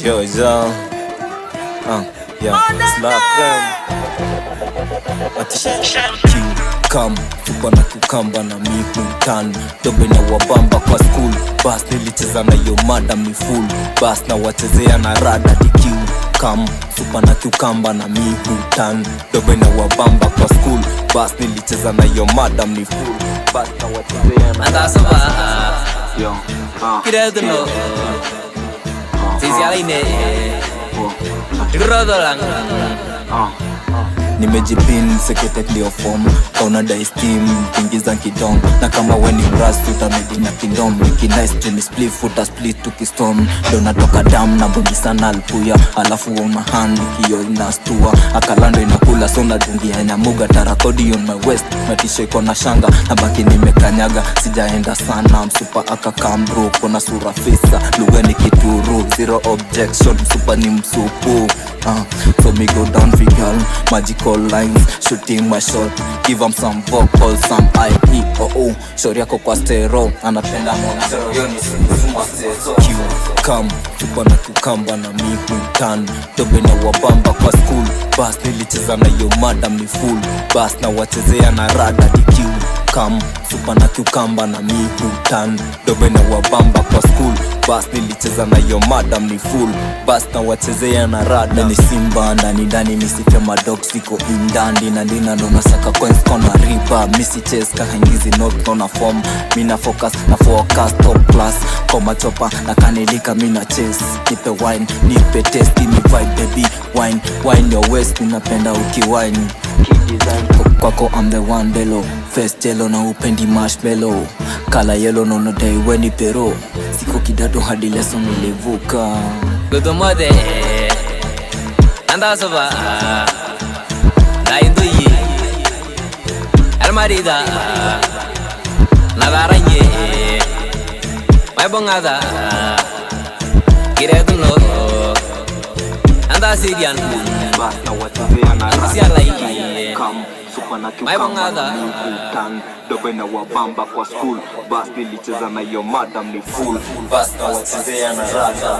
Yo, yo, yeah, slap Creme. Come, tupa na kukamba na mihutan dobe na wabamba kwa school. Bas nilicheza na yo madam ni full. Bas na wachezea na rada dikiu. Come, tupa na kukamba na mihutan dobe na wabamba kwa school. Bas nilicheza na yo madam ni full. Bas na wachezea na rada Yo, kira tu no sisi alaine rodo lang nimejipin sekete clear form kauna dai steam kingiza kidong na kama weni brass utamedi na kindom nice dream split foot split tukistorm ndo natoka dam na bongi sana alpuya alafu una hand kiyo inastua akalando inakula so nadungia na muga tarakodi on my west na t-shirt na shanga na baki nimekanyaga sijaenda sana msupa akakambro kona sura fisa lugha ni kituru zero objection msupa ni msupu so me go down for girl magical lines shooting my shot give him some vocals some IE shori yako kwa stereo anapenda monster yo ni suma stereo come tupa na kukamba na mihutan dobe na wabamba kwa school. Bas nilicheza na yo madam ni full. Bas na wachezea na rada dikiu. Come tupa na kukamba na mihutan dobe na wabamba kwa school. Bas nilicheza na yo madam ni full. Bas na wachezea na rada ni simba ndani misifia madogs siko indandi na ndina ndo nasaka coins kona riba misi chase kahangizi not kona form mina focus na forecast top class koma chopa na kanilika mina chase nipe wine nipe taste me vibe baby wine your waist ninapenda ukiwine kwako I'm the one bello first yellow na upendi marshmallow kala yellow no day weni pero siko kidato hadi leso nilivuka godo mode anda soba na induyi almarida nadaranye mai bongada kire tu no anda sirian bas na wachezea na rada come supa na kukamba na mihutan dobe na wabamba kwa school. Bas nilicheza na yo madam ni full. Bas na wachezea na rada